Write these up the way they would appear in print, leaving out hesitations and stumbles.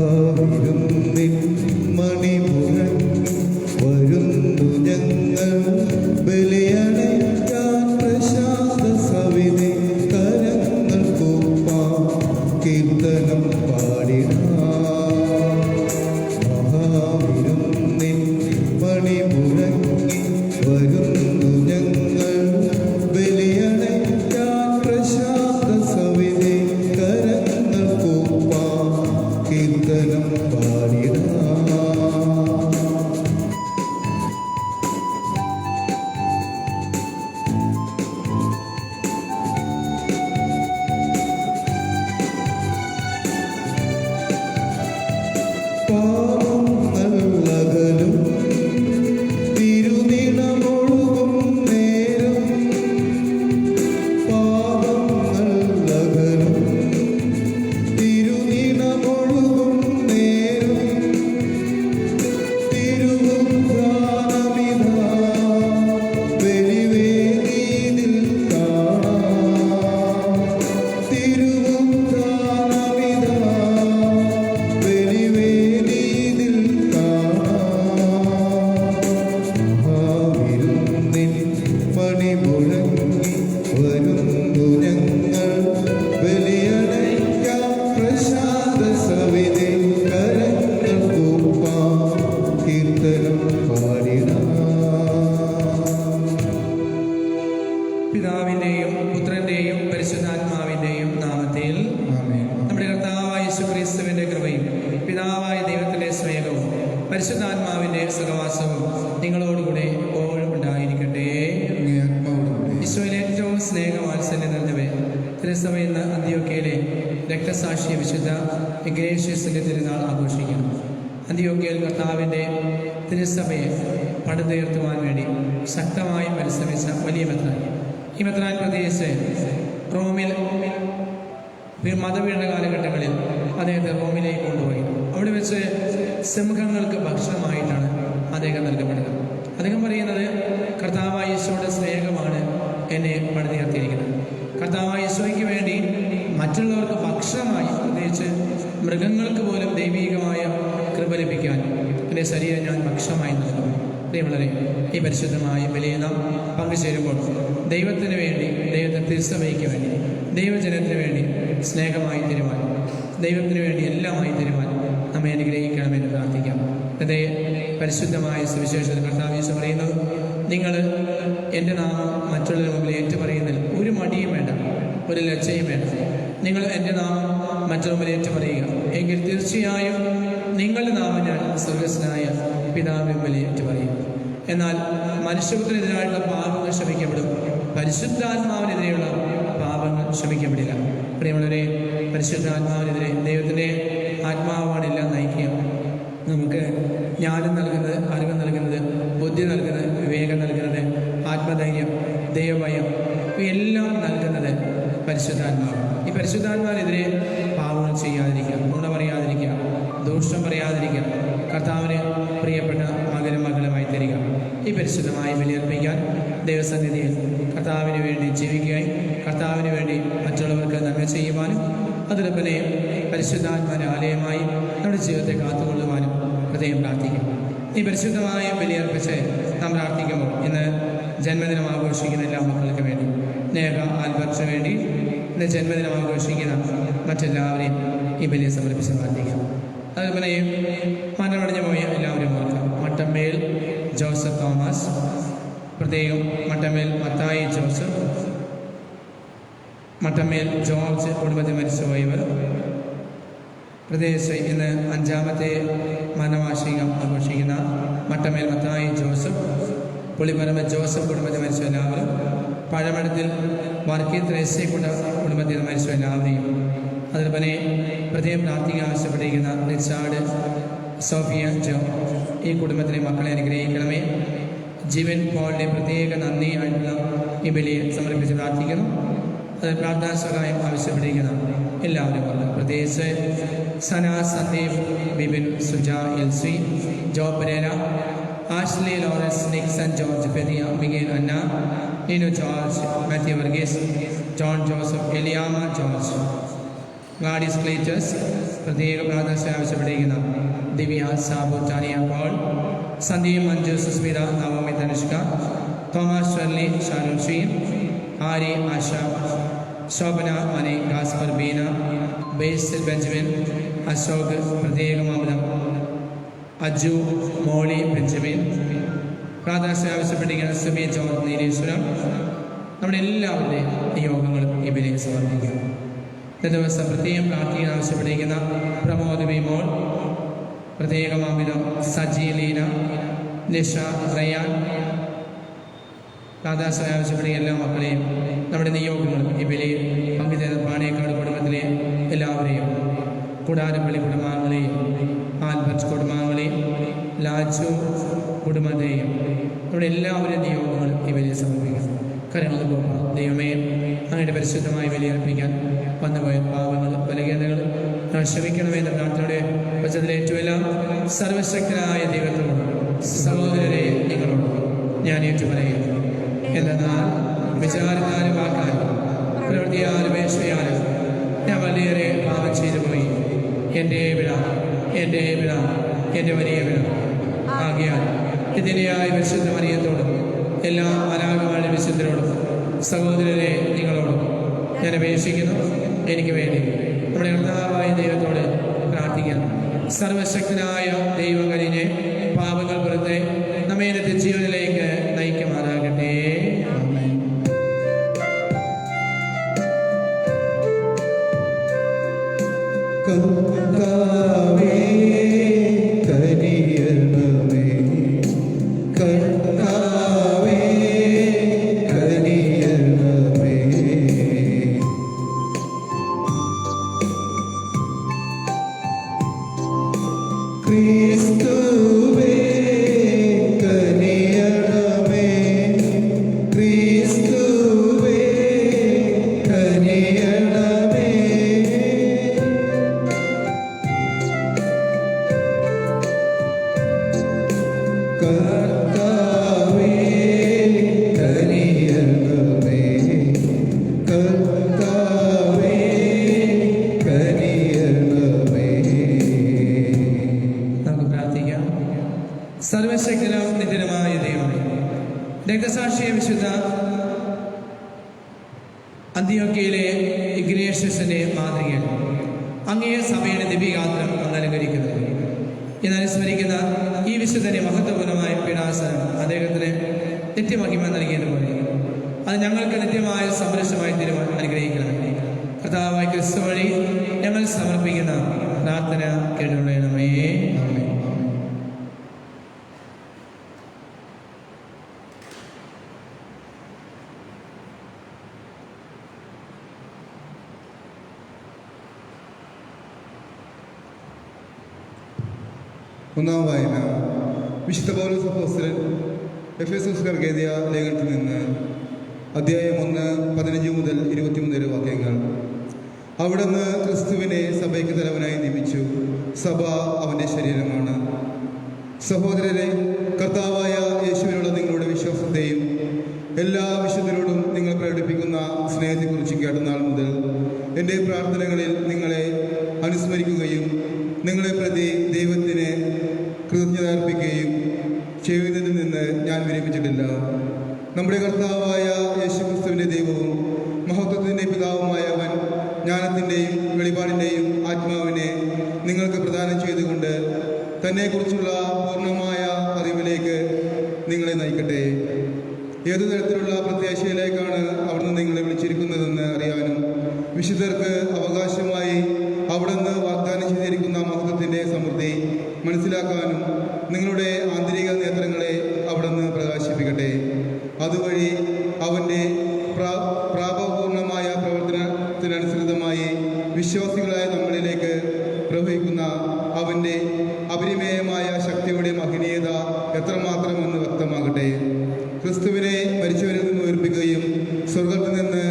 മഹാവിരുന്നിൻ മണിമുഴങ്ങി വരുന്നു ഞങ്ങൾ ബലിയണയ്ക്കാൻ പ്രശാന്ത സവിധി കരങ്ങൾ കൂപ്പാം കീർത്തനം പാടിടാം. മഹാവിരുന്നിൻ മണിമുഴങ്ങി വരുന്നു ഞങ്ങൾ ബലിയണയ്ക്കാൻ പ്രശാന്ത സവിധി കരങ്ങൾ കൂപ്പാം കീർത്തനം പാടിടാം. പാപങ്ങളകലും തിരുനിണമൊഴുകും നേരം, പാപങ്ങളകലും തിരുനിണമൊഴുകും നേരം, തിരുവുദ്ധാനമിതാ ബലിവേദിയിൽ കാണാം. തിരുവുദ്ധാനമിതാ ബലിവേദിയിൽ കാണാം. മഹാവിരുന്നിൻ മണിമുഴങ്ങി വരുന്നു ഞങ്ങൾ ബലിയണയ്ക്കാൻ പ്രശാന്ത സവിധി കരങ്ങൾ കൂപ്പാം കീർത്തനം പാടിടാം. പിതാവിന്റെയും പുത്രന്റെയും പരിശുദ്ധാത്മാവിന്റെയും നാമത്തിൽ ആമേൻ. നമ്മുടെ കർത്താവായ യേശുക്രിസ്തുവിന്റെ കൃപയും പിതാവായ ദൈവത്തിന്റെ സ്നേഹവും പരിശുദ്ധാത്മാവിന്റെ സഹവാസവും നിങ്ങളോടുകൂടെ എപ്പോഴും ഉണ്ടായിരിക്കട്ടെ. അങ്ങേ ആത്മാവോടുകൂടെ. ഈശോയിലെ ഏറ്റവും സ്നേഹവാത്സല്യം നിറഞ്ഞവരെ, തിരുസഭ ഇന്ന് അന്ത്യോക്യയിലെ രക്തസാക്ഷി വിശുദ്ധ ഇഗ്നേഷ്യസിന്റെ തിരുനാൾ ആഘോഷിക്കുന്നു. അന്ത്യോക്യയിൽ കർത്താവിന്റെ തിരുസഭയെ പടുത്തുയർത്തുവാൻ വേണ്ടി ശക്തമായി പരിശ്രമിച്ച വലിയ മെത്രാൻ. ഈ മെത്രാൻ പ്രത്യേകിച്ച് റോമിൽ മതപീഡന കാലഘട്ടങ്ങളിൽ അദ്ദേഹത്തെ റോമിലേക്ക് കൊണ്ടുപോയി. അവിടെ വെച്ച് സിംഹങ്ങൾക്ക് ഭക്ഷണമായിട്ടാണ് അദ്ദേഹം നൽകപ്പെടുക. അദ്ദേഹം പറയുന്നത്, കർത്താവായ ഈശോയുടെ സ്നേഹമാണ് എന്നെ പടുത്തുയർത്തിയിരിക്കുന്നത്. കർത്താവായ ഈശോയ്ക്ക് വേണ്ടി മറ്റുള്ളവർക്ക് ഭക്ഷണമായി, പ്രത്യേകിച്ച് മൃഗങ്ങൾക്ക് പോലും ദൈവീകമായ കൃപ ലഭിക്കാൻ എൻ്റെ ശരീരം ഞാൻ ഭക്ഷണമായി നൽകും. പ്രിയമുള്ളവരെ, ഈ പരിശുദ്ധമായ ബലിയിൽ നാം പങ്കുചേരുമ്പോൾ ദൈവത്തിന് വേണ്ടി, ദൈവത്തെ തിരുസഭയ്ക്ക് വേണ്ടി, ദൈവജനത്തിന് വേണ്ടി സ്നേഹമായി തരുവാൻ, ദൈവത്തിന് വേണ്ടി എല്ലാമായി തരുവാൻ നമ്മെ അനുഗ്രഹിക്കണമെന്ന് പ്രാർത്ഥിക്കാം. അതേ പരിശുദ്ധമായ സുവിശേഷത്തിൽ കർത്താവ് യേശു പറയുന്നത്, നിങ്ങൾ എൻ്റെ നാമം മറ്റുള്ളവരുടെ മുമ്പിൽ ഏറ്റുപറയുന്നതിൽ ഒരു മടിയും വേണ്ട, ഒരു ലജ്ജയും വേണ്ട. നിങ്ങൾ എൻ്റെ നാമം മറ്റുള്ള മുമ്പിൽ ഏറ്റുപറയുക, എങ്കിൽ തീർച്ചയായും നിങ്ങളുടെ നാമം ഞാൻ സ്വർഗസ്വനായ പിതാവിന്റെ മുമ്പിൽ ഏറ്റുപറയും. എന്നാൽ മനുഷ്യപുത്രനെതിരായിട്ടുള്ള പാപങ്ങൾ ക്ഷമിക്കപ്പെടും, പരിശുദ്ധാത്മാവിനെതിരെയുള്ള പാപങ്ങൾ ക്ഷമിക്കപ്പെടില്ല. പ്രിയമുള്ളവരെ, പരിശുദ്ധാത്മാവിനെതിരെ ദൈവത്തിൻ്റെ ആത്മാവാണ് എല്ലാം നയിക്കുക. നമുക്ക് ജ്ഞാനം നൽകുന്നത്, അറിവ് നൽകുന്നത്, ബുദ്ധി നൽകുന്നത്, വിവേകം നൽകുന്നത്, ആത്മധൈര്യം, ദൈവഭയം, ഇവയെല്ലാം നൽകുന്നത് പരിശുദ്ധാത്മാവ്. ഈ പരിശുദ്ധാത്മാവിനെതിരെ പാപങ്ങൾ ചെയ്യാതിരിക്കുക, നുണ പറയാതിരിക്കുക, ദൂഷണം പറയാതിരിക്കുക, കർത്താവിന് പ്രിയപ്പെട്ട മകനും മകളുമായി തരിക. ഈ പരിശുദ്ധമായി ബലിയർപ്പിക്കാൻ ദൈവസന്നിധിയിൽ കർത്താവിന് വേണ്ടി ജീവിക്കുകയും കർത്താവിന് വേണ്ടി മറ്റുള്ളവർക്ക് നന്മ ചെയ്യുവാനും അതോടൊപ്പം പരിശുദ്ധാത്മാവിന്റെ ആലയമായി നമ്മുടെ ജീവിതത്തെ കാത്തുകൊള്ളുവാനും ഹൃദയം പ്രാർത്ഥിക്കും. ഈ പരിശുദ്ധമായ ബലിയർപ്പിച്ച് നാം പ്രാർത്ഥിക്കുമ്പോൾ ഇന്ന് ജന്മദിനം ആഘോഷിക്കുന്ന എല്ലാ മക്കൾക്ക് വേണ്ടി, നേഹ ആൽബർട്ടിന് വേണ്ടി ഇന്ന് ജന്മദിനം ആഘോഷിക്കുന്ന മറ്റെല്ലാവരെയും ഈ ബലിയെ സമർപ്പിച്ച് പ്രാർത്ഥിക്കാം. അതുപോലെ മരണമടഞ്ഞു പോയ എല്ലാവരും ഓർക്കാം. മട്ടമ്മേൽ ജോസഫ് തോമസ്, പ്രത്യേകം മട്ടമ്മേൽ മത്തായി ജോസഫ്, മട്ടമ്മേൽ ജോർജ് കുടുംബത്തിൽ മരിച്ചുപോയവർ, പ്രത്യേകിച്ച് ഇന്ന് 5ാമത്തെ മരണവാർഷികം ആഘോഷിക്കുന്ന മട്ടമ്മേൽ മത്തായി ജോസഫ്, പുളിപ്പറമ്പ് ജോസഫ് കുടുംബത്തിൽ മരിച്ച എല്ലാവരും, പഴമടത്തിൽ വർക്കി ത്രേസ്യ കുടുംബത്തിൽ മരിച്ച എല്ലാവരെയും, അതുപോലെ പ്രത്യേകം പ്രാർത്ഥിക്കാൻ ആവശ്യപ്പെട്ടിരിക്കുന്ന റിച്ചാർഡ് സോഫിയ ജോ, ഈ കുടുംബത്തിലെ മക്കളെ അനുഗ്രഹിക്കണമേ. ജീവൻ പോളിൻ്റെ പ്രത്യേക നന്ദിയായിട്ടുള്ള ഈ ബലിയെ സമർപ്പിച്ച് പ്രാർത്ഥിക്കുന്നു. അത് പ്രാർത്ഥനാ സഹായം ആവശ്യപ്പെട്ടിരിക്കുന്ന എല്ലാവരും പറഞ്ഞു. പ്രത്യേകിച്ച് Sana, Sandeep, Bibin, Suja, Elsie, Jo Pereira, Ashley, Lawrence, Nixon, George Periya, Miguel, Anna, Neenu George, Mathew Varghese, John Joseph, Eliyamma George, Gladys Cletus, പ്രത്യേക പ്രാർത്ഥന ആവശ്യപ്പെട്ടിരിക്കുന്ന Divya, Sabu, Tania, Paul, Sandeep, Manju, Susmitha, Navami, Tanushka, Thomas, Shirley, Shanu, Sheen, Ari, Asha, Shobhana, Mani, Gaspar, Beena, Basil, Benjamin, Ashok, പ്രത്യേക മാമലം, അജു, മോളി, ബെഞ്ചമിൻ, പ്രാർത്ഥന ആവശ്യപ്പെട്ടിരിക്കുന്ന സുബി, ജോൺ, നീലേശ്വരം. നമ്മുടെ എല്ലാവരുടെയും നിയോഗങ്ങളും ഇവരെ സമർപ്പിക്കാം. ഇന്നത്തെ ദിവസം പ്രത്യേകം പ്രാർത്ഥിക്കാൻ ആവശ്യപ്പെട്ടിരിക്കുന്ന പ്രമോദ്, വിമോൾ, പ്രത്യേക മാമിലം, സജി, ലീന, നിഷ, റയാൻ, പ്രാർത്ഥന ആവശ്യപ്പെടുന്ന എല്ലാ മക്കളെയും നമ്മുടെ നിയോഗങ്ങളും ഇവരെയും പങ്കുചേർന്ന പാണേക്കാട് കുടുംബത്തിലെ എല്ലാവരെയും, കൂടാരപ്പള്ളി കുടുംബാംഗങ്ങളെയും, ആൽബർട്ട് കുടുംബാംഗങ്ങളെയും, ലാജു കുടുംബത്തെയും നമ്മുടെ എല്ലാവരുടെയും നിയോഗങ്ങളും ഇവരെ സമർപ്പിക്കാം. കരങ്ങൾ പോകാം. ദൈവമേ, അങ്ങയുടെ പരിശുദ്ധമായി ബലിയർപ്പിക്കാൻ വന്നുപോയ പാവങ്ങൾ, ബലഹീനതകൾ ക്ഷമിക്കണമെന്ന പ്രാർത്ഥനയുടെ വചനത്തിലേറ്റുമെല്ലാം സർവശക്തനായ ദൈവത്തോടും സഹോദരരെ നിങ്ങളോട് ഞാൻ ഏറ്റുപറയുന്നു. എന്നാൽ വിചാരത്താലും വാക്കാലും പ്രവൃത്തിയാലും വേഷയാലും ഞാൻ വളരെയേറെ പാപം ചെയ്തു പോയി. എൻ്റെ വിട, എൻ്റെ വിട, എൻ്റെ വലിയ വിട. ആകയാൽ ഇതിനെയായ വിശുദ്ധ മറിയത്തോടും എല്ലാ അനാഗമായ വിശുദ്ധരോടും സഹോദരരെ നിങ്ങളോടും ഞാൻ അപേക്ഷിക്കുന്നു, എനിക്ക് വേണ്ടി നമ്മുടെ കർത്താവായ ദൈവത്തോട് പ്രാർത്ഥിക്കണം. സർവശക്തനായ ദൈവം കഴിഞ്ഞ് പാപങ്ങൾ പുറത്തെ നമ്മെ നിത്യജീവനിലേക്ക് നയിക്കുമാറാകട്ടെ. ആമേൻ. കർത്താവേ കനിയണമേ, കർത്താവേ കനിയണമേ. ക്രിസ്തുവേ കനിയണമേ, ക്രിസ്തുവേ കനിയണമേ. കർത്താവേ കനിയണമേ, കർത്താവേ കനിയണമേ. നമുക്ക് പ്രാർത്ഥിക്കാം. സർവശക്തനും നിത്യനുമായ ദൈവമേ, രക്തസാക്ഷിയ വിശുദ്ധ അന്ത്യോക്യയിലെ ഇഗ്നേഷ്യസിന്റെ മാതൃകയിൽ അങ്ങേ സഭയുടെ ദിവ്യഗാത്രം അങ്ങ് അലങ്കരിക്കുന്നത് എന്നനുസ്മരിക്കുന്ന ഈ വിശുദ്ധനെ മഹത്വപൂർണമായ പീഡാസനം അദ്ദേഹത്തിന് നിത്യമഹിമ നൽകിയതുപോലെ അത് ഞങ്ങൾക്ക് നിത്യമായ സംരക്ഷണമായി തീരുവാൻ അനുഗ്രഹിക്കണം. കർത്താവായ ക്രിസ്തു വഴി ഞങ്ങൾ സമർപ്പിക്കുന്ന പ്രാർത്ഥന കേട്ടുകൊള്ളണമേ. ആമേൻ. ഒന്നാം വായന വിശുദ്ധ പൗലോസ് അപ്പോസ്തലൻ എഫെസോസ്കാർക്ക് എഴുതിയ ലേഖനത്തിൽ നിന്ന് അധ്യായം 1, 15 മുതൽ 23 വരെ വാക്യങ്ങൾ. അവിടുന്ന് ക്രിസ്തുവിനെ സഭയ്ക്ക് തലവനായി നിയമിച്ചു. സഭ അവൻ്റെ ശരീരമാണ്. സഹോദരരെ, കർത്താവായ യേശുവിനുള്ള നിങ്ങളുടെ വിശ്വാസത്തെയും എല്ലാ വിശുദ്ധരോടും നിങ്ങൾ പ്രകടിപ്പിക്കുന്ന സ്നേഹത്തെക്കുറിച്ച് കേട്ട നാൾ മുതൽ എൻ്റെ പ്രാർത്ഥനകളിൽ നിങ്ങളെ അനുസ്മരിക്കുകയും നിങ്ങളെ പ്രതി ദൈവത്തിന് കൃതജ്ഞത അർപ്പിക്കുകയും ചെയ്യുന്നതിൽ നിന്ന് ഞാൻ വിരമിച്ചിട്ടില്ല. നമ്മുടെ കർത്താവായ യേശുക്രിസ്തുവിൻ്റെ ദൈവവും മഹത്വത്തിൻ്റെ പിതാവുമായവൻ ജ്ഞാനത്തിൻ്റെയും വെളിപാടിൻ്റെയും ആത്മാവിനെ നിങ്ങൾക്ക് പ്രദാനം ചെയ്തുകൊണ്ട് തന്നെക്കുറിച്ചുള്ള പൂർണ്ണമായ അറിവിലേക്ക് നിങ്ങളെ നയിക്കട്ടെ. ഏതു തരത്തിലുള്ള പ്രത്യാശയിലേക്കാണ് അവിടുന്ന് നിങ്ങളെ വിളിച്ചിരിക്കുന്നതെന്ന് അറിയാനും വിശുദ്ധർക്ക് അവകാശമായി അവിടുന്ന് വാഗ്ദാനം ചെയ്തിരിക്കുന്ന മഹത്വത്തിൻ്റെ സമൃദ്ധി മനസ്സിലാക്കാനും നിങ്ങളുടെ ആന്തരിക നേത്രങ്ങളെ അവിടുന്ന് പ്രകാശിപ്പിക്കട്ടെ. അതുവഴി അവൻ്റെ പ്രാപപൂർണമായ പ്രവർത്തനത്തിനനുസൃതമായി വിശ്വാസികളായ നമ്മളിലേക്ക് പ്രവഹിക്കുന്ന അവൻ്റെ അപരിമേയമായ ശക്തിയുടെ മഹനീയത എത്രമാത്രമെന്ന് വ്യക്തമാകട്ടെ. ക്രിസ്തുവിനെ മരിച്ചവരിൽ നിന്ന് ഉയർപ്പിക്കുകയും സ്വർഗത്തിൽ നിന്ന്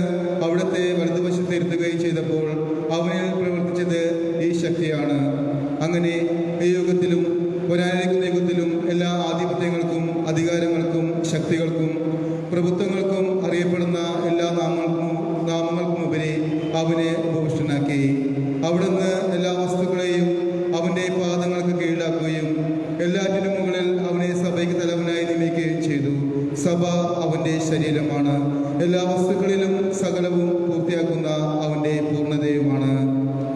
അവിടുത്തെ വലതുവശത്ത് ഇരുത്തുകയും ചെയ്തപ്പോൾ അവനിൽ പ്രവർത്തിച്ചത് ഈ ശക്തിയാണ്. അങ്ങനെ ഈ യുഗത്തിലും വരാനിരിക്കുന്ന യുഗത്തിലും എല്ലാ ആധിപത്യങ്ങൾക്കും അധികാരങ്ങൾക്കും ശക്തികൾക്കും പ്രഭുത്വങ്ങൾക്കും അറിയപ്പെടുന്ന എല്ലാ നാമങ്ങൾക്കും ഉപരി അവനെ ഭൂഷണനാക്കി. അവിടുന്ന് എല്ലാ വസ്തുക്കളെയും ശരീരമാണ്. എല്ലാ വസ്തുക്കളിലും സകലവും പൂർത്തിയാക്കുന്ന അവൻ്റെ പൂർണ്ണതയുമാണ്.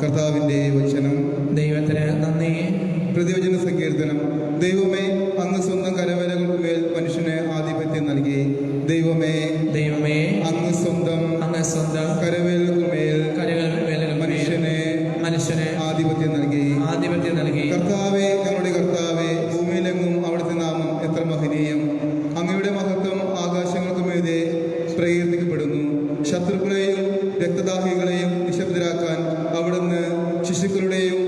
കർത്താവിൻ്റെ വചനം. ദൈവത്തിന് നന്ദി. പ്രതിവചന സങ്കീർത്തനം. ദൈവമേ, അങ്ങ് സ്വന്തം കരവേലകൾക്ക് മേൽ മനുഷ്യന് ആധിപത്യം നൽകി. ദൈവമേ, ദൈവമേ, അങ്ങ് സ്വന്തം കരവേലകൾക്ക് മേൽ മനുഷ്യന് ആധിപത്യം നൽകി. കർത്താവേ, ഞങ്ങളുടെ കർത്താവേ, ഭൂമിയിലെങ്ങും അവിടുത്തെ നാമം എത്ര മഹനീയം. അങ്ങയുടെ മഹത്വം ആകാശങ്ങൾക്ക് മീതെ പ്രകീർത്തിക്കപ്പെടുന്നു. ശത്രുക്കളെയും രക്തദാഹികളെയും നിശബ്ദരാക്കാൻ അവിടുന്ന് ശിശുക്കളുടെയും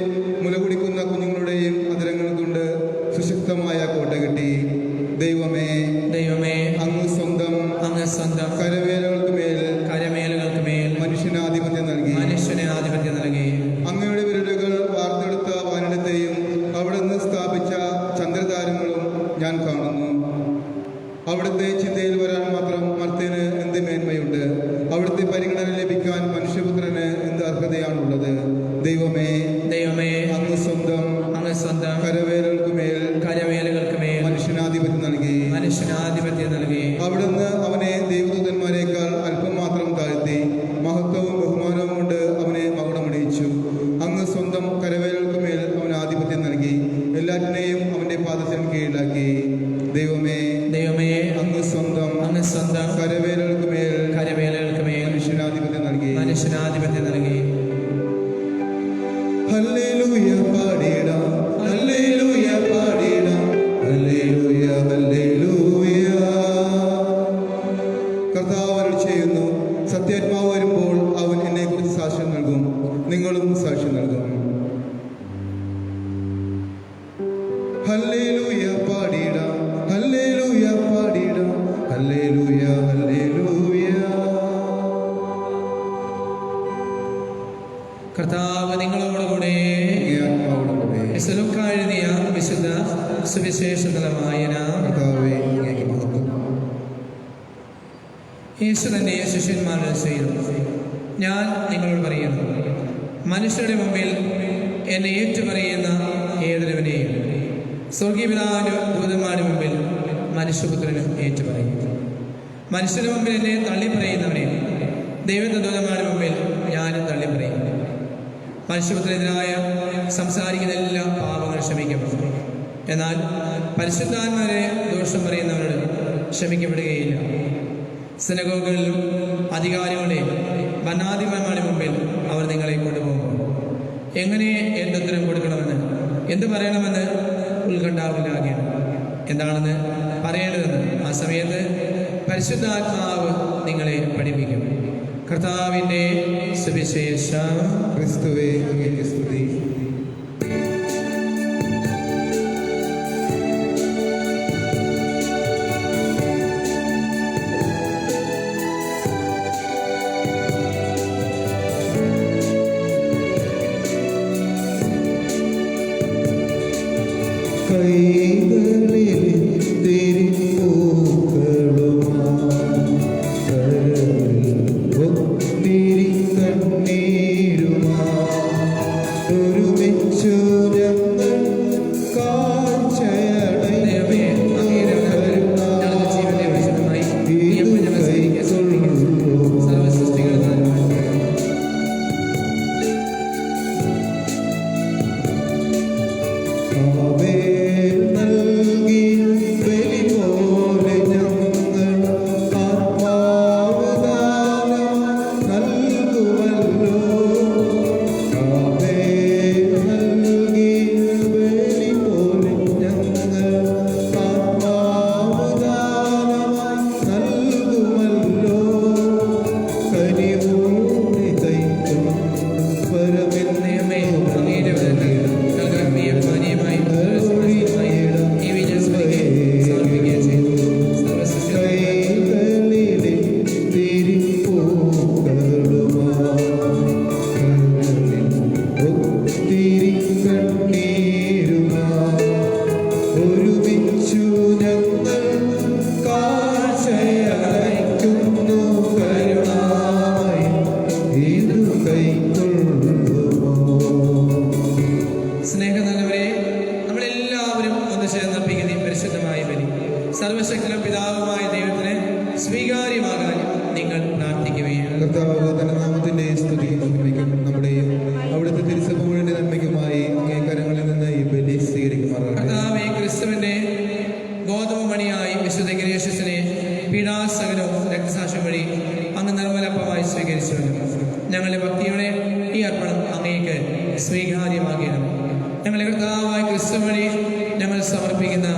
മുലകുടിക്കുന്ന കുഞ്ഞുങ്ങളുടെയും അധരങ്ങൾ കൊണ്ട് സുശക്തമായ കോട്ട കെട്ടി. ദൈവമേ, അങ്ങ് സ്വന്തം കരവേലകൾക്ക് മേൽ മനുഷ്യന് ആധിപത്യം നൽകി. അങ്ങയുടെ വിരലുകൾ വാർത്തെടുത്ത വാനിടത്തെയും അവിടുന്ന് സ്ഥാപിച്ച ചന്ദ്രതാരങ്ങളും ഞാൻ കാണുന്നു. അവിടുത്തെ ചിന്തയിൽ വരാൻ മാത്രം മർത്യന് എന്ത് മേന്മയുണ്ട്? അവിടുത്തെ പരിഗണന ലഭിക്കാൻ മനുഷ്യപുത്രന് എന്ത് അർഹതയാണുള്ളത്? ദൈവമേ, അങ്ങ് സ്വന്തം കരവേലകൾക്ക് മേൽ മനുഷ്യനാധിപത്യം നൽകി. അവിടുന്ന് അവനെ ദൈവദൂതന്മാരെക്കാൾ അല്പം മാത്രം താഴ്ത്തി. മഹത്വവും ബഹുമാനവും കൊണ്ട് അവനെ മകുടമണിയിച്ചു. അങ്ങ് സ്വന്തം കരവേലകൾക്ക് മേൽ അവന് ആധിപത്യം നൽകി. എല്ലാറ്റിനെയും അവന്റെ പാദത്തിന് കീഴിലാക്കി. ദൈവമേ, അങ്ങ് സ്വന്തം കരവേലകൾക്ക് മേൽ മനുഷ്യനാധിപത്യം നൽകി. ഹല്ലേലൂയ പാടിടാം, ഹല്ലേലൂയ പാടിടാം, ഹല്ലേലൂയ, ഹല്ലേലൂയ. കർത്താവ് അരുളി ചെയ്യുന്നു, സത്യാത്മാവ് വരുമ്പോൾ അവൻ എന്നെക്കുറിച്ച് സാക്ഷ്യം നൽകും. നിങ്ങളും സാക്ഷ്യം നൽകും. ഹല്ലേലൂയ പാടിടാം, ഹല്ലേലൂയ പാടിടാം, ഹല്ലേലൂയ, ഹല്ലേലൂയ. കർത്താവ് നിങ്ങളോടുകൂടെ. എഴുതിയ വിശുദ്ധ സുവിശേഷത്തിലെ വായന. യേശു തന്നെ ശിഷ്യന്മാരുടെ ചെയ്തു, ഞാൻ നിങ്ങളോട് പറയുന്നു, മനുഷ്യരുടെ മുമ്പിൽ എന്നെ ഏറ്റുപറയുന്ന ഏതൊരുവനെയും സ്വർഗീയപിതാവിന്റെ ദൂതന്മാരുടെ മുമ്പിൽ മനുഷ്യപുത്രനും ഏറ്റുപറയും. മനുഷ്യരുടെ മുമ്പിൽ എന്നെ തള്ളിപ്പറയുന്നവനെയും ദൈവത്തിന്റെ ദൂതന്മാരുടെ മുമ്പിൽ ഞാനും തള്ളിപ്പറയും. മനുഷ്യപുത്രനെതിരായ സംസാരിക്കുന്ന എല്ലാ പാപങ്ങളും ക്ഷമിക്കപ്പെടും. എന്നാൽ പരിശുദ്ധാത്മാരെ ദോഷം പറയുന്നവരോട് ക്ഷമിക്കപ്പെടുകയില്ല. സിനഗോഗുകളിലും അധികാരികളുടെയും ഭരണാധിപന്മാരുടെ മുമ്പിൽ അവർ നിങ്ങളെ കൊണ്ടുപോകും. എങ്ങനെ എന്തുത്തരം കൊടുക്കണമെന്ന്, എന്ത് പറയണമെന്ന് ഉത്കണ്ഠാകുലരാകണം. എന്താണെന്ന് പറയേണ്ടതെന്ന് ആ സമയത്ത് പരിശുദ്ധാത്മാവ് നിങ്ങളെ പഠിപ്പിക്കും. കർത്താവിൻ്റെ സുവിശേഷം. ക്രിസ്തുവേ, അങ്ങേക്ക് സ്തുതി. സർവശക്തനും പിതാവുമായ ദൈവത്തിന് സ്വീകാര്യ ക്രിസ്തു വഴി ഞങ്ങൾ സമർപ്പിക്കുന്ന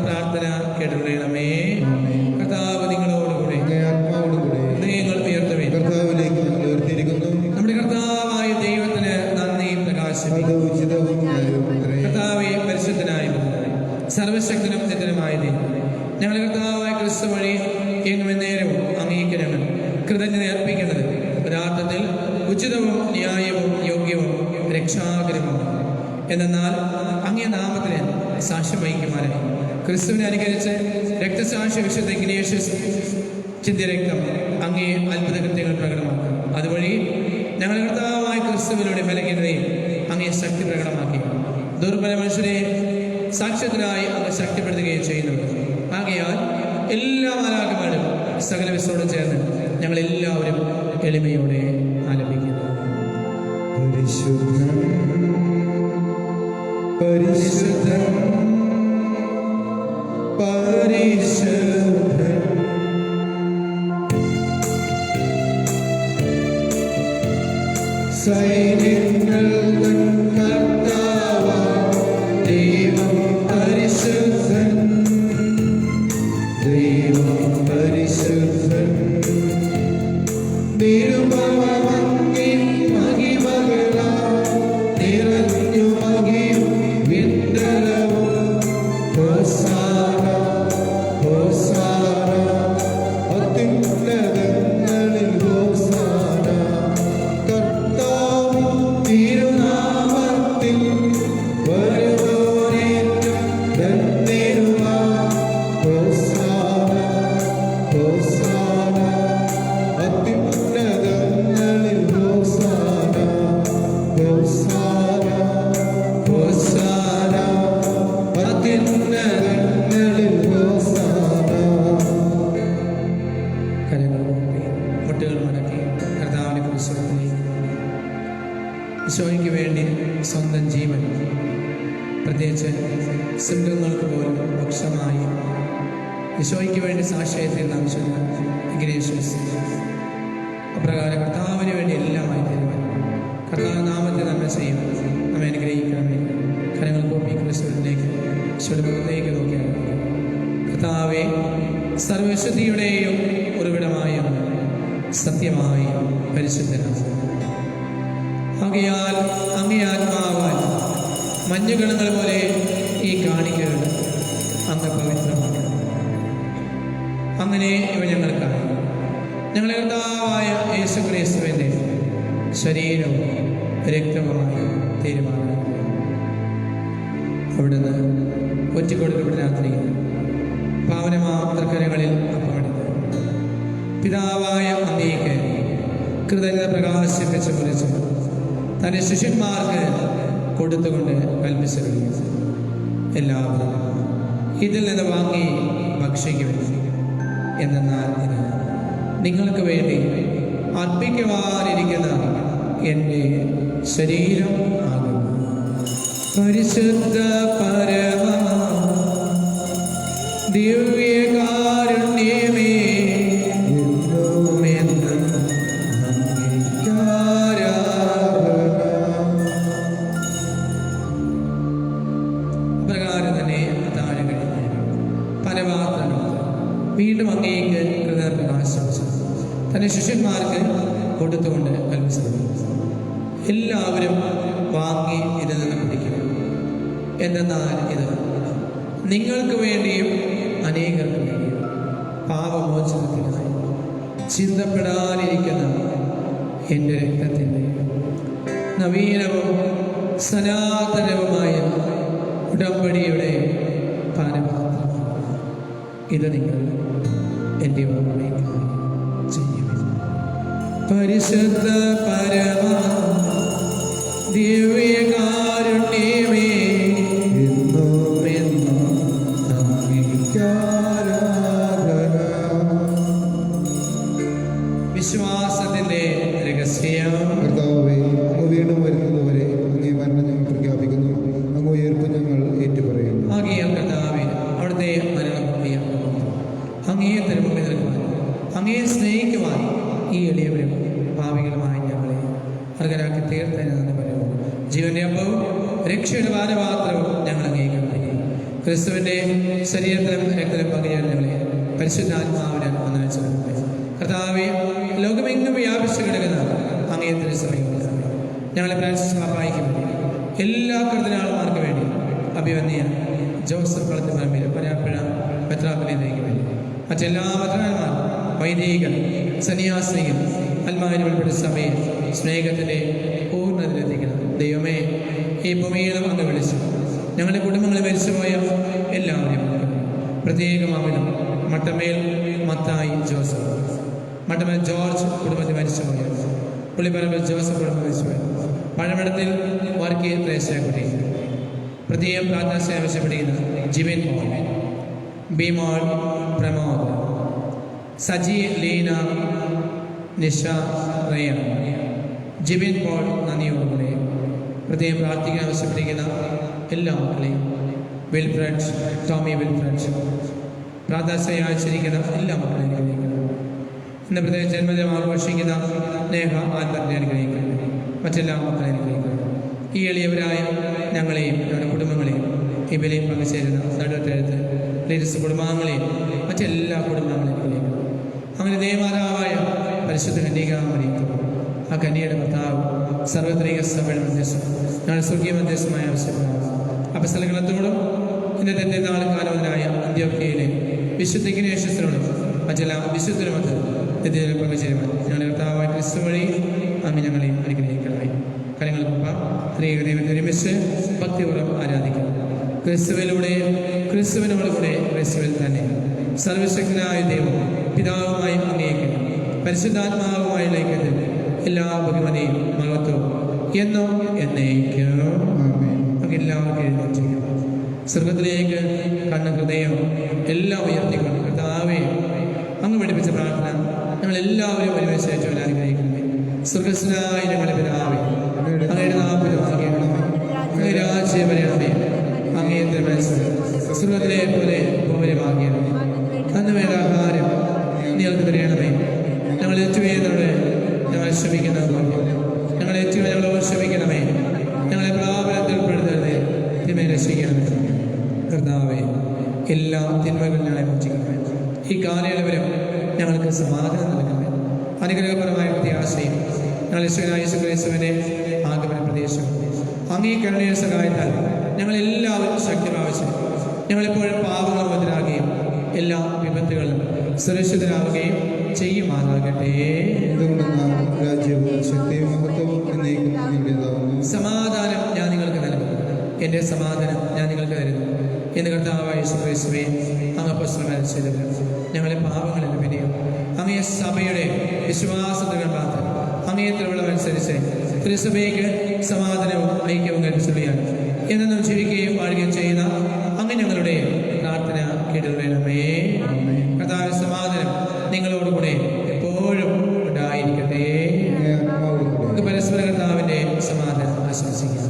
പ്രാർത്ഥന കേട്ടുകൊള്ളണമേ. കർത്താവ് നിങ്ങളോടുകൂടെ ഹൃദയങ്ങൾ ഉയർത്തവേ. കർത്താവിലേക്ക് ഞങ്ങൾ ഉയർത്തിയിരിക്കുന്നു. നമ്മുടെ കർത്താവായ ദൈവത്തിന് നന്ദി പ്രകാശിപ്പിക്കുന്നു. കർത്താവെ പരിശുദ്ധനായ സർവശക്തനും നിത്യനുമായ ദൈവം, ഞങ്ങളുടെ കർത്താവായ ക്രിസ്തു വഴി എങ്ങും നേരവും അങ്ങേക്ക് ഞങ്ങൾ കൃതജ്ഞത അർപ്പിക്കുന്നത് യഥാർത്ഥത്തിൽ ഉചിതവും ന്യായവും യോഗ്യവും രക്ഷാകരവുമാണ്. എന്നാൽ അങ്ങേ നാമത്തിന് സാക്ഷ്യം വഹിക്കുമാനായി ക്രിസ്തുവിനെ അനുകരിച്ച് രക്തസാക്ഷി വിശുദ്ധ ഇഗ്നേഷ്യസ് ചിന്തിരക്തം അങ്ങേ അത്ഭുത കൃത്യങ്ങൾ പ്രകടമാക്കും. അതുവഴി ഞങ്ങളുടെ കർത്താവായ ക്രിസ്തുവിലൂടെ ബലഹീനതയിൽ അങ്ങേ ശക്തി പ്രകടമാക്കി ദുർബല മനുഷ്യരെ സാക്ഷ്യത്തിനായി അങ്ങ് ശക്തിപ്പെടുത്തുകയും ചെയ്യുന്നു. ആകയാൽ എല്ലാ മാലാഖമാരും സകല വിശ്വോടും ചേർന്ന് ഞങ്ങൾ എല്ലാവരും എളിമയോടെ ആലപിക്കുന്നു. പരിശുദ്ധൻ പരിശുദ്ധൻ പരിശുദ്ധൻ സൈന്യങ്ങൾ കർത്താവാം ദൈവം പരിശുദ്ധൻ, ദൈവം പരിശുദ്ധൻ. നിരുപമമങ്ങിൻ മഹിമകളാൽ നിറഞ്ഞു മഹിയും വിണ്ടലവും. ഹോസാന ഹോസാന അത്യുന്നതങ്ങളിൽ ഹോസാന. കർത്താവ് തിരുനാമത്തിൽ വരുവോരേറ്റം ധന്യരുമാം. ഹോസാന ഹോസാന അത്യുന്നതങ്ങളിൽ ഹോസാന. ഹോസാന ഹോസാന അത്യുന്നതങ്ങളിൽ ഹോസാന. കരങ്ങൾ കൂപ്പി മുട്ടുകൾ മടക്കി കർത്താവിനെ കുറിച്ച് ഈശോയ്ക്ക് വേണ്ടി സ്വന്തം ജീവൻ, പ്രത്യേകിച്ച് സിംഹങ്ങൾക്ക് പോലും ഭക്ഷണമായി ഈശോയ്ക്ക് വേണ്ടി സാക്ഷ്യത്തിൽ ആവശ്യമില്ല. ഇഗ്നേഷ്യസ് അപ്രകാരം കർത്താവിന് വേണ്ടി എല്ലാമായി തരുവാൻ കർത്താവ് നാമത്തെ നന്മ ചെയ്യും. നമ്മെ അനുഗ്രഹിക്കണമേ. കരങ്ങൾ കൂപ്പി ക്രിസ്തുവിലേക്ക് ഈശോയുടെ മുഖത്തേക്ക് നോക്കിയാണ് കർത്താവെ, സർവശക്തിയുടെയും ഉറവിടമായും സത്യമായി പരിശുദ്ധനാണ്. ആകയാൽ അങ്ങേ ആത്മാവാൽ മഞ്ഞുകണങ്ങൾ പോലെ ഈ കാണിക്കകൾ അങ്ങ് പവിത്രമാണ്. അങ്ങനെ ഇവ ഞങ്ങൾക്കായി ഞങ്ങളുടെ കർത്താവായ യേശുക്രിസ്തുവിൻ്റെ ശരീരവും രക്തവുമായി തീരുമാനം. അവിടുന്ന് ഒറ്റിക്കൊടുക്കപ്പെട്ട രാത്രി പാവനമാം തൃക്കരങ്ങളിൽ അപ്പമെടുത്ത് പിതാവായ അങ്ങേക്ക് കൃതജ്ഞത പ്രകാശിപ്പിച്ച് കുറിച്ച് തൻ്റെ ശിഷ്യന്മാർക്ക് കൊടുത്തുകൊണ്ട് കൽപ്പിച്ചു കഴിഞ്ഞു. എല്ലാവരും ഇതിൽ നിന്ന് വാങ്ങി ഭക്ഷിക്കുവാൻ. എന്നാൽ ഇത് നിങ്ങൾക്ക് വേണ്ടി അർപ്പിക്കുവാനിരിക്കുന്ന എൻ്റെ ശരീരം ആകും. പരിശുദ്ധ പരമ ദിവ്യകാരുണ്യമേ, പ്രകാരം തന്നെ താഴെ പരമാത്മ വീണ്ടും അങ്ങേക്ക് പ്രകാശിച്ചു തന്റെ ശിഷ്യന്മാർക്ക് കൊടുത്തുകൊണ്ട് കൽപ്പിച്ചു. എല്ലാവരും വാങ്ങി ഇതിൽ നിന്ന് കുടിക്കും. എന്നാൽ ഇത് നിങ്ങൾക്ക് വേണ്ടിയും അനേകർക്ക് വേണ്ടിയും പാപമോചനത്തിനായി ചിന്തപ്പെടാനിരിക്കുന്ന എൻ്റെ രക്തത്തിൻ്റെ നവീനവും സനാതനവുമായ ഉടമ്പടിയുടെ പാനപാത്രമാണ്. ഇത് നിങ്ങൾ എൻ്റെ ഓർമ്മയ്ക്കായി ചെയ്യും. പരിശുദ്ധ പരമ ദിവ്യകാരുണ്യമേ, വിശ്വാസത്തിന്റെ രഹസ്യം. കർത്താവേ, അങ്ങ് വീണ്ടും വരുന്നതുവരെ അങ്ങേ മരണം ഞങ്ങൾ പ്രഖ്യാപിക്കുന്നു, അങ്ങ് ഉയർപ്പ് ഞങ്ങൾ ഏറ്റുപറയുന്നു. ആകയാൽ കർത്താവേ, അവിടുത്തെ മരണം അങ്ങയെ തിരുമുമ്പിൽ നിൽക്കുവാൻ, അങ്ങയെ സ്നേഹിക്കുവാൻ ഈ എളിയവരും ഭാവികളുമായി ഞങ്ങളെ അർഹരാക്കി തീർത്തതിന് നന്ദി പറയുന്നു. ജീവന്റെ അപ്പവും രക്ഷയുടെ പാനപാത്രവും ഞങ്ങൾ ക്രിസ്തുവിൻ്റെ ശരീരത്തിലും രക്തത്തിലും പങ്കുചേരുന്നവരെ പരിശുദ്ധാത്മാവിനെ വന്ദിച്ചു. കർത്താവെ, ലോകമെങ്ങും വ്യാപിച്ചു കിടക്കുന്ന അങ്ങേ തിരുസഭയിൽ ഞങ്ങളെ ഫ്രാൻസിസ് പാപ്പായ്ക്ക് വേണ്ടി, എല്ലാ കർദിനാൾമാർക്ക് വേണ്ടി, അഭിവന്യ ജോസഫ് കളത്തിപ്പറമ്പിൽ പരാപ്പുഴ മെത്രാപ്പൊലീത്തയ്ക്ക് വേണ്ടി, മറ്റെല്ലാ മെത്രാന്മാരും, വൈദികർ, സന്യാസികൾ, അൽമാരിൽ ഉൾപ്പെട്ട സഭയെ സ്നേഹത്തിൻ്റെ പൂർണ്ണതയിലെത്തിക്കണം. ദൈവമേ, ഈ ഭൂമിയിലും അങ്ങ് വിളിച്ചു ഞങ്ങളുടെ കുടുംബങ്ങളിൽ മരിച്ചുപോയ എല്ലാവരെയും പ്രത്യേകം അവനും മട്ടമേൽ മത്തായി ജോസഫ്, മട്ടമേൽ ജോർജ് കുടുംബത്തിൽ മരിച്ചുപോയ, പുള്ളിപ്പറമ്പിൽ ജോസഫ് കുടുംബം മരിച്ചുപോയ, പഴമടത്തിൽ വർക്കി ത്രേസ്യാക്കുട്ടി, പ്രത്യേകം പ്രാർത്ഥന ആവശ്യപ്പെടുന്ന ജിബിൻ മോൾ, ബിമോൾ പ്രമോദ്, സജി ലീന, നിഷ റയൻ, ജിബിൻ പോൾ നന്ദിയോടുകൂടെ പ്രത്യേകം പ്രാർത്ഥിക്കാൻ ആവശ്യപ്പെട്ടിരിക്കുന്ന എല്ലാ മക്കളെയും, വിൽഫ്രഡ്, ടോമി വിൽഫ്രഡ്, പ്രാർത്ഥനയായിരിക്കുന്ന എല്ലാ മക്കളെയും അനുഗ്രഹിക്കുന്നു. ഇന്ന് പ്രത്യേക ജന്മദിനം ആഘോഷിക്കുന്ന നേഹ ആൽബർട്ടിനെ അനുഗ്രഹിക്കുന്നു. മറ്റെല്ലാ മക്കളെ അനുഗ്രഹിക്കുന്നു. ഈ എളിയവരായ ഞങ്ങളെയും ഞങ്ങളുടെ കുടുംബങ്ങളെയും ഇവരെയും പങ്കുചേരുന്ന നടുവത്തെഴുത്ത് ലേറ്റസ് കുടുംബാംഗങ്ങളെയും മറ്റെല്ലാ കുടുംബാംഗങ്ങളെയും അനുഗ്രഹിക്കുന്നു. അങ്ങനെ ദേവമാതാവായ പരിശുദ്ധ കന്യകാമറിയും ആ കന്യയുടെ ഭർത്താവ് സർവത്രിക സഭയുടെ മധ്യസ്ഥം ഞങ്ങൾ സ്വർഗീയ മധ്യസ്ഥമായ ആവശ്യപ്പെടുന്നു. അപ്പസ്തലകളത്തോടും ഇന്നത്തെ നാളുകാലവനായ അന്ത്യോക്യയിലെ വിശുദ്ധ ഇഗ്നേഷ്യസിനോടും മറ്റെല്ലാം വിശുദ്ധരുമൊത്ത് നിത്യത്തിൽ പങ്കുചേരുവാൻ ഞങ്ങളുടെ കർത്താവായ ക്രിസ്തു വഴി അങ്ങ് ഞങ്ങളെ അനുഗ്രഹിക്കണമേ. കാര്യങ്ങൾ ദൈവത്തെ ഒരുമിച്ച് ഭക്തിപൂർവ്വം ആരാധിക്കണം. ക്രിസ്തുവിലൂടെ, ക്രിസ്തുവിനോടുകൂടെ, ക്രിസ്തുവിൽ തന്നെ സർവശക്തനായ ദൈവം പിതാവുമായി അംഗീകരിക്കണം. പരിശുദ്ധാത്മാവുമായി ലയിക്കത്തിൽ എല്ലാ ബഹുമതിയും മഹത്വവും എന്നും എന്നേക്കും നമുക്ക് എല്ലാവർക്കും എഴുന്നേൽപ്പിക്കാം. സ്വർഗത്തിലേക്ക് കണ്ണ ഹൃദയം എല്ലാം ഉയർത്തിക്കൊണ്ട് കർത്താവേ, അങ്ങ് പഠിപ്പിച്ച പ്രാർത്ഥന ഞങ്ങൾ എല്ലാവരും ഒരുമിച്ച് ഏറ്റവും ആഗ്രഹിക്കുന്നത്. സ്വർഗസ്നായ ഞങ്ങളുടെ പിതാവേ, അങ്ങയുടെ നാമത്തിൽ ആകണം, അങ്ങ് രാജ്യം വരണമേ, അങ്ങേ തിരുമനസ്സ് സ്വർഗത്തിലെ പോലെ ഭൂമിയിലുമാകണമേ. അന്ന് വേണ്ട ആഹാരം ഞങ്ങൾക്ക് തരണമേ. ഞങ്ങൾ ഏറ്റുവേദനോട് ഞങ്ങൾ ക്ഷമിക്കുന്ന ഞങ്ങളെ ഞങ്ങളോട് ക്ഷമിക്കണമേ. ഞങ്ങളെ പ്രാബല്യത്തിൽ പെടുത്തരുതേ, തിന്മ രക്ഷിക്കണമേ. കർത്താവേ, എല്ലാ തിന്മകളും ഞങ്ങളെ മോചിക്കണമേ. ഈ കാലയളവിലും ഞങ്ങൾക്ക് സമാധാനം നൽകണമേ. അനുഗ്രഹപരമായ പ്രത്യാശയും ഞങ്ങൾ യേശുക്രിസ്തുവിന്റെ ആഗമന പ്രദേശം അങ്ങേ കരുണയുടെ സഹായത്താൽ ഞങ്ങളെല്ലാവരും ശക്തി പ്രാപിച്ചു ഞങ്ങളെപ്പോഴും പാപങ്ങൾ മുതലാകുകയും എല്ലാ വിപത്തുകളിലും സുരക്ഷിതരാകുകയും ചെയ്യുമാറാകട്ടെ. സമാധാനം ഞാൻ നിങ്ങൾക്ക് നൽകുന്നു, എൻ്റെ സമാധാനം ഞാൻ നിങ്ങൾക്ക് തരുന്നു എന്ന് കർത്താവായ യേശുക്രിസ്തുവേ അങ്ങ് അപ്പോസ്തലന്മാർ ചെയ്തത്. ഞങ്ങളെ പാപങ്ങളിൽ പിന്നെയും അങ്ങേ സഭയുടെ വിശ്വാസത്തിൽ പാത്രം അങ്ങേ തിരുവള്ളമനുസരിച്ച് തിരുസഭയ്ക്ക് സമാധാനവും ഐക്യവും കൽപ്പിച്ചുകയാണ് എന്നും ജീവിക്കുകയും വാഴുകയും ചെയ്യുന്ന അങ്ങ് ഞങ്ങളുടെ പ്രാർത്ഥന കേട്ടുവേണമേ. കർത്താവിന്റെ സമാധാനം നിങ്ങളോടുകൂടെ എപ്പോഴും ഉണ്ടായിരിക്കട്ടെ. പരസ്പര കർത്താവിന്റെ സമാധാനം ആശംസിക്കാം.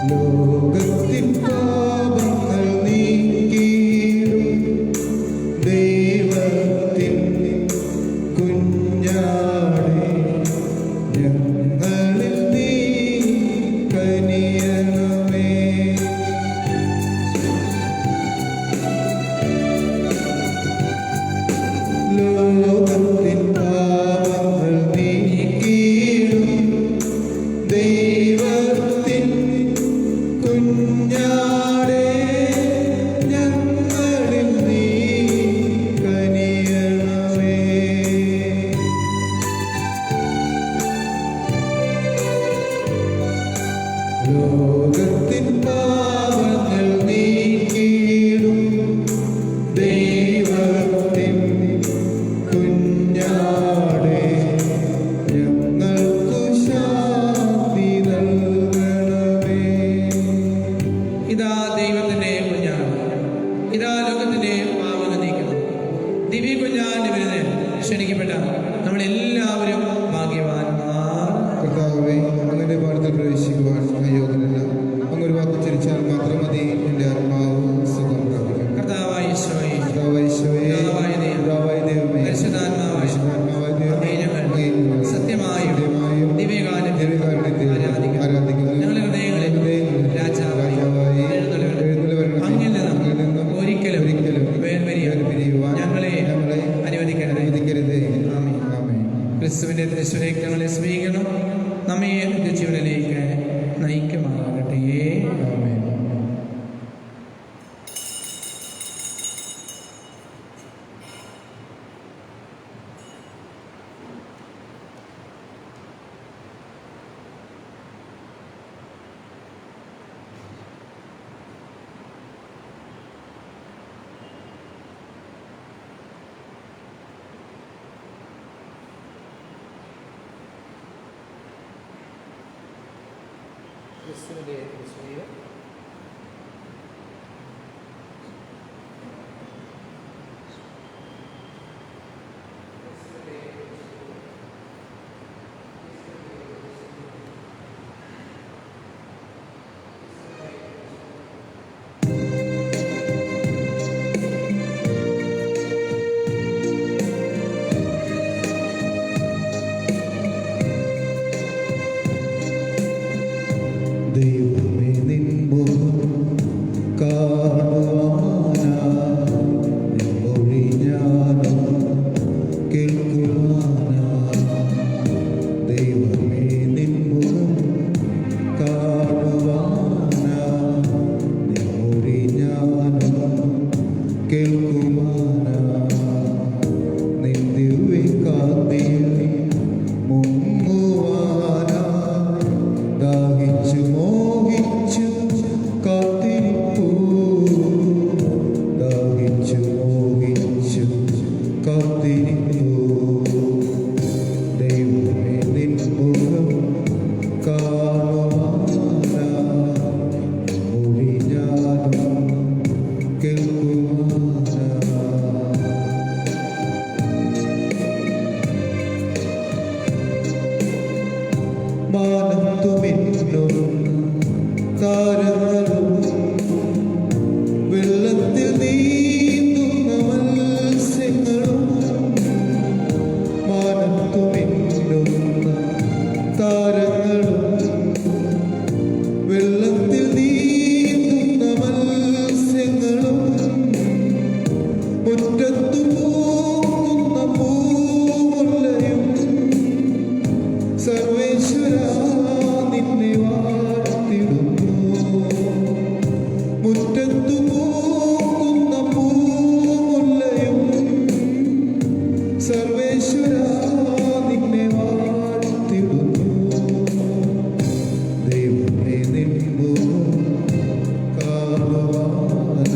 ലോകത്തിൻ പാപങ്ങൾ നീക്കിയിടും ദൈവത്തിൻ കുഞ്ഞാടേ, ഞങ്ങളിൽ നീ കനിയണമേ. ലോകത്തിൻ പാപങ്ങൾ നീക്കിയിടും ദൈവത്തിൻ കുഞ്ഞാടേ, ഞങ്ങളിൽ നീ കനിയണമേ. ലോകത്തിൻ പാപങ്ങൾ നീക്കിയിടും ദൈവത്തിൻ കുഞ്ഞാടേ, ഞങ്ങൾക്കു ശാന്തി നൽകണമേ. ഇതാ ദൈവത്തിന്റെ കുഞ്ഞാണ്, ഇതാ ലോകത്തിന്റെ പാപങ്ങൾ നീക്കണം. ദിവ്യ കുഞ്ഞാന്റെ വിരുന്ന് ക്ഷണിക്കപ്പെട്ട നമ്മളെല്ലാവരും ഭാഗ്യവാന്മാർ. കർത്താവേ, അങ്ങയുടെ പാടത്തിൽ പ്രവേശിക്കുവാൻ അയോഗ്യനല്ല. അങ്ങൊരു വാക്ക് ചിരിച്ചാൽ മാത്രം മതി, എൻ്റെ ആത്മാവ് സുഖം പ്രാപിക്കും. കർത്താവായ ഈശോയെ, കർത്താവായ ഈശോയെ, കർത്താവായ ദൈവമേ, കർത്താവായ ദൈവമേ, പരിശുദ്ധാത്മാവായ ക്രിസ്തുവിൻ്റെ തിരുശരീരങ്ങളെ സ്വീകരണം നമ്മെ നിത്യജീവനിലേക്ക് നയിക്കുമാറാകട്ടെ. ആമേൻ. ക്രിസ്തുവിൻ്റെ തിരുശരീരം ദൈവമേ നിൻ മുഖം കാണുവാനായി നിൻ മൊഴി ഞാനും കേൾക്കുവാനായി. ദൈവമേ നിൻ മുഖം കാണുവാനായി നിൻ മൊഴി ഞാനും കേൾക്കുവാനായി. നിൻ ദിവ്യകാന്തിയിൽ മുങ്ങുവാനായി ദാഹിച്ചു മോഹിച്ചു കാത്തിരിപ്പൂ. ദാഹിച്ചു മോഹിച്ചു കാത്തിരിപ്പൂ. ദൈവമേ നിൻ മുഖം കാണുവാനായി മൊഴി ഞാനും കേൾക്കുവാനായി. മാനത്തു മിന്നും താരങ്ങളും വെള്ളത്തിൽ നീന്തുന്ന മത്സ്യങ്ങളും. മാനത്തു മിന്നുന്ന താരങ്ങളും വെള്ളത്തിൽ നീന്തുന്ന മത്സ്യങ്ങളും. മുറ്റത്തു പൂക്കുന്ന പൂമുല്ലയും സർവേശ്വരാ നിന്നെ വാഴ്ത്തിടുന്നു. മുറ്റത്തു പൂക്കുന്ന പൂമുല്ലയും സർവേശ്വരാ നിന്നെ വാഴ്ത്തിടുന്നു. ദൈവമേ നിൻ മുഖം കാണുവാനായി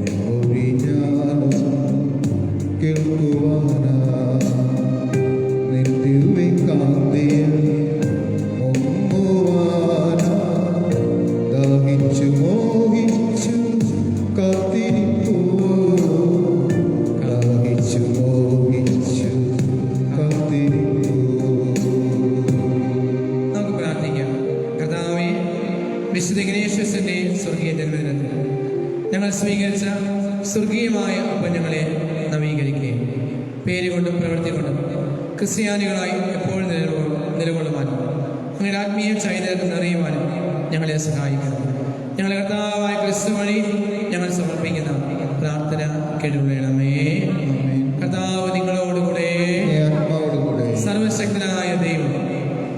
നിൻ മൊഴി ഞാനും കേൾക്കുവാനായി. നിൻ ദിവ്യകാന്തിയിൽ മുങ്ങുവാനായി ദാഹിച്ചു മോഹിച്ചു കാത്തിരിപ്പൂ. ദാഹിച്ചു മോഹിച്ചു കാത്തിരിപ്പൂ. നമുക്ക് പ്രാർത്ഥിക്കാം. കർത്താവേ, വിശുദ്ധ ഇഗ്നേഷ്യസിന്റെ സ്വർഗീയ ജന്മദിനത്തിൽ ഞങ്ങൾ സ്വീകരിച്ച സ്വർഗീയമായ അപ്പഞ്ഞങ്ങളെ നവീകരിക്കുകയും പേരുകൊണ്ടും പ്രവൃത്തി കൊണ്ടും ക്രിസ്ത്യാനികളായി എപ്പോഴും നിലകൊള്ളുവാനും അങ്ങയുടെ ആത്മീയ ചൈതന്യം നിറയുവാനും ഞങ്ങളെ സഹായിക്കണം. ഞങ്ങളെ കർത്താവായ ക്രിസ്തു വഴി ഞങ്ങൾ സമർപ്പിക്കുന്ന പ്രാർത്ഥന കേട്ടുകൊള്ളണമേ. കർത്താവ് നിങ്ങളോടുകൂടെ, ആത്മാവോടുകൂടെ. സർവശക്തനായ ദൈവം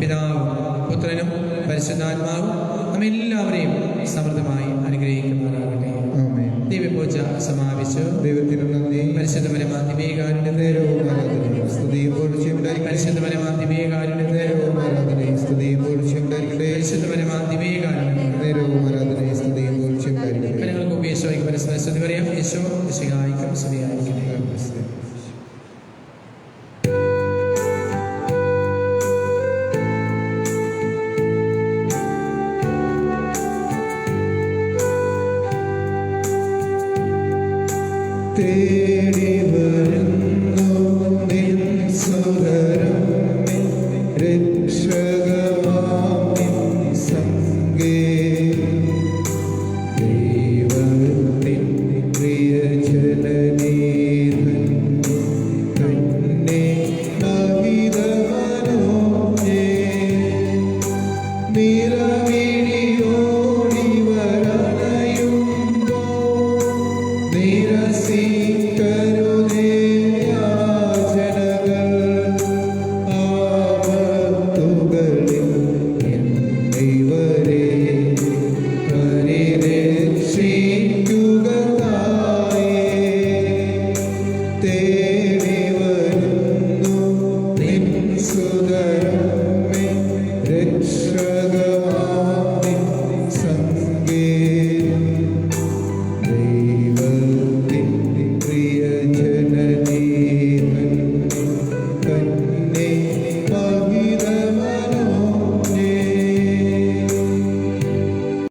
പിതാവും പുത്രനും പരിശുദ്ധാത്മാവും നമ്മെല്ലാവരെയും സമൃദ്ധമായി അനുഗ്രഹിക്കുമാറാകട്ടെ. ആമേൻ. ദിവ്യപൂജ സമാപിച്ചു. ദൈവത്തിന് നന്ദി. പരിശുദ്ധ പരമാധിപേകാരുടെ നേരവും ആരാധനയും സ്തുതിയും പുകഴ്ചയും ഉണ്ടായിരിക്കട്ടെ. പരിശുദ്ധ പരമാധിപേകാരുടെ നേരവും ആരാധനയും സ്തുതിയും പുകഴ്ചയും ഉണ്ടായിരിക്കട്ടെ. പരിശുദ്ധ പരമാധിപേകാരുടെ